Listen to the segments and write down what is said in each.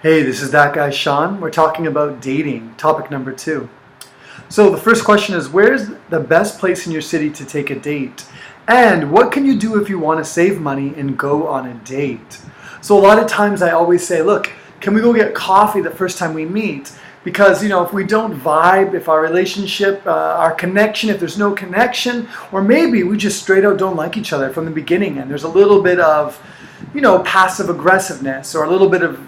Hey, this is that guy Shawn. We're talking about dating, topic number 2. So the first question is, where's the best place in your city to take a date? And what can you do if you want to save money and go on a date? So a lot of times I always say, look, can we go get coffee the first time we meet? Because, if we don't vibe, if our relationship, our connection, if there's no connection, or maybe we just straight out don't like each other from the beginning and there's a little bit of, passive aggressiveness or a little bit of,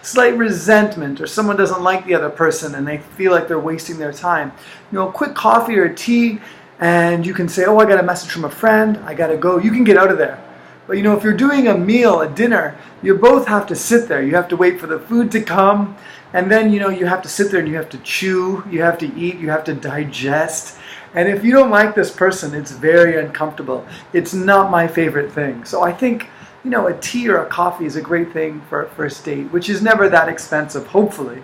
slight resentment, or someone doesn't like the other person and they feel like they're wasting their time. A quick coffee or a tea, and you can say, oh, I got a message from a friend, I got to go. You can get out of there. But, if you're doing a meal, a dinner, you both have to sit there. You have to wait for the food to come. And then, you have to sit there and you have to chew, you have to eat, you have to digest. And if you don't like this person, it's very uncomfortable. It's not my favorite thing. So I think, a tea or a coffee is a great thing for a first date, which is never that expensive, hopefully,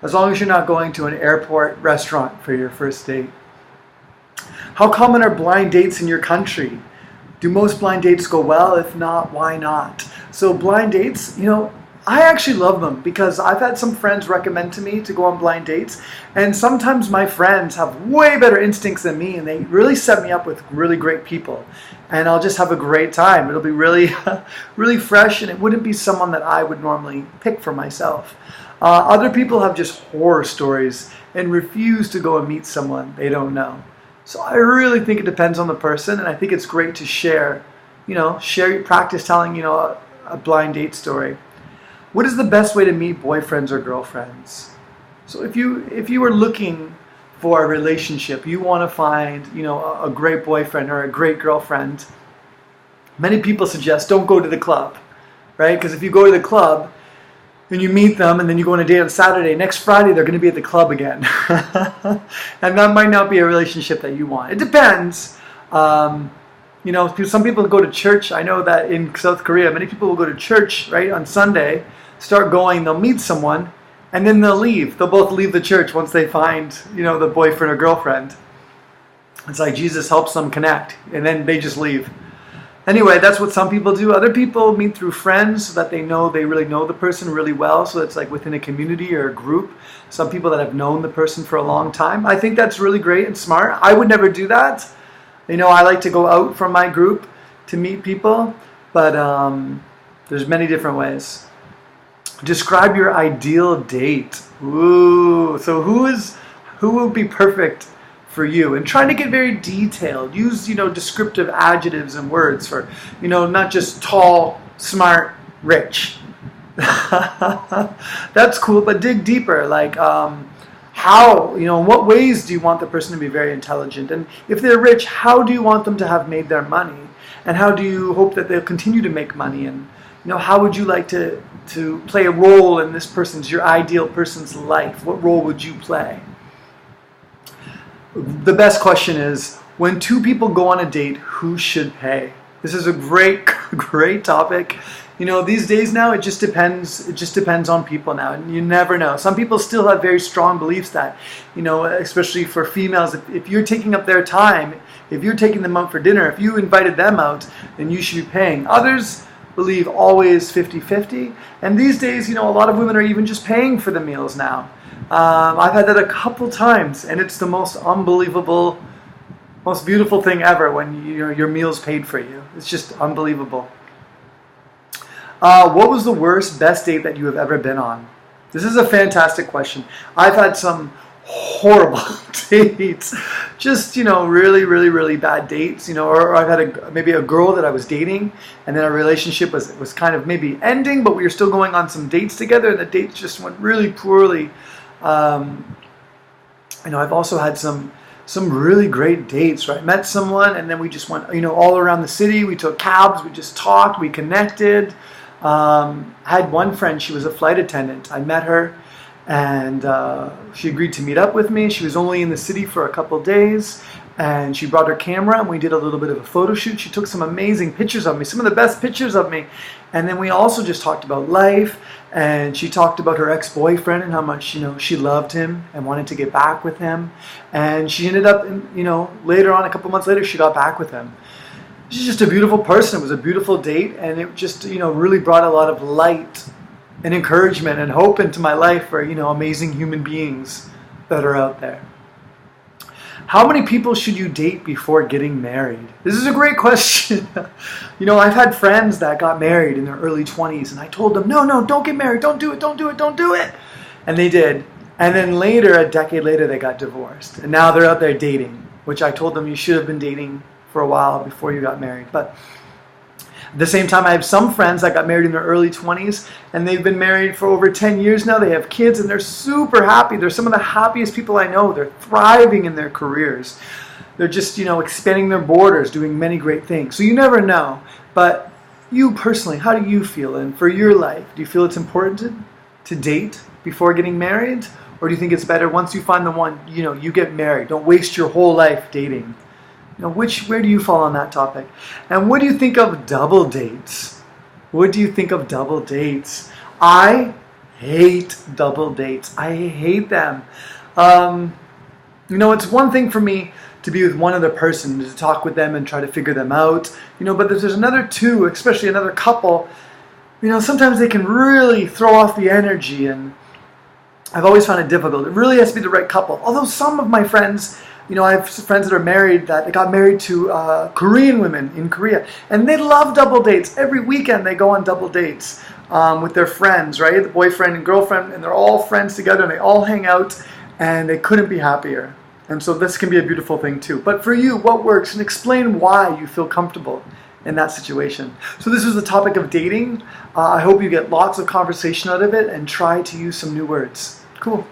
as long as you're not going to an airport restaurant for your first date. How common are blind dates in your country? Do most blind dates go well? If not, why not? So blind dates, I actually love them because I've had some friends recommend to me to go on blind dates, and sometimes my friends have way better instincts than me and they really set me up with really great people, and I'll just have a great time. It'll be really, really fresh, and it wouldn't be someone that I would normally pick for myself. Other people have just horror stories and refuse to go and meet someone they don't know. So I really think it depends on the person, and I think it's great to share practice telling, a blind date story. What is the best way to meet boyfriends or girlfriends? So if you are looking for a relationship, you want to find, a great boyfriend or a great girlfriend, many people suggest don't go to the club, right? Because if you go to the club and you meet them and then you go on a date on Saturday, next Friday they're going to be at the club again. And that might not be a relationship that you want. It depends. Some people go to church. I know that in South Korea, many people will go to church, right, on Sunday, start going, they'll meet someone, and then they'll leave. They'll both leave the church once they find, the boyfriend or girlfriend. It's like Jesus helps them connect, and then they just leave. Anyway, that's what some people do. Other people meet through friends so that they really know the person really well. So it's like within a community or a group. Some people that have known the person for a long time. I think that's really great and smart. I would never do that. I like to go out from my group to meet people, but there's many different ways. Describe your ideal date. Ooh, so who will be perfect for you? And trying to get very detailed. Use, descriptive adjectives and words for, not just tall, smart, rich. That's cool, but dig deeper. Like, how, in what ways do you want the person to be very intelligent? And if they're rich, how do you want them to have made their money? And how do you hope that they'll continue to make money? And, how would you like to play a role in your ideal person's life? What role would you play? The best question is, when two people go on a date, who should pay? This is a great, great topic. These days now, it just depends on people now, and you never know. Some people still have very strong beliefs that, especially for females, if you're taking up their time, if you're taking them out for dinner, if you invited them out, then you should be paying. Others believe always 50-50, and these days, a lot of women are even just paying for the meals now. I've had that a couple times, and it's the most unbelievable, most beautiful thing ever when your meal's paid for you. It's just unbelievable. What was the worst, best date that you have ever been on? This is a fantastic question. I've had some horrible dates, just, really, really, really bad dates, or I've had maybe a girl that I was dating, and then our relationship was kind of maybe ending, but we were still going on some dates together, and the dates just went really poorly. I've also had some really great dates where I met someone, and then we just went, all around the city. We took cabs, we just talked, we connected. I had one friend, she was a flight attendant. I met her, and she agreed to meet up with me. She was only in the city for a couple days, and she brought her camera, and we did a little bit of a photo shoot. She took some amazing pictures of me, some of the best pictures of me. And then we also just talked about life, and she talked about her ex-boyfriend and how much, she loved him and wanted to get back with him. And she ended up, later on, a couple months later, she got back with him. She's just a beautiful person. It was a beautiful date, and it just, really brought a lot of light and encouragement and hope into my life for, amazing human beings that are out there. How many people should you date before getting married? This is a great question. I've had friends that got married in their early 20s, and I told them, no, don't get married. Don't do it. Don't do it. Don't do it. And they did. And then later, a decade later, they got divorced. And now they're out there dating, which I told them you should have been dating for a while before you got married. But at the same time, I have some friends that got married in their early 20s, and they've been married for over 10 years now. They have kids, and they're super happy. They're some of the happiest people I know. They're thriving in their careers. They're just, expanding their borders, doing many great things. So you never know. But you personally, how do you feel? And for your life, do you feel it's important to date before getting married? Or do you think it's better once you find the one, you get married? Don't waste your whole life dating. Where do you fall on that topic? And what do you think of double dates? What do you think of double dates? I hate double dates. I hate them. It's one thing for me to be with one other person, to talk with them and try to figure them out. But if there's another two, especially another couple, sometimes they can really throw off the energy, and I've always found it difficult. It really has to be the right couple. Although some of my friends, I have friends that are married that got married to Korean women in Korea, and they love double dates. Every weekend they go on double dates with their friends, right? The boyfriend and girlfriend, and they're all friends together, and they all hang out, and they couldn't be happier. And so this can be a beautiful thing too. But for you, what works? And explain why you feel comfortable in that situation. So this is the topic of dating. I hope you get lots of conversation out of it and try to use some new words. Cool.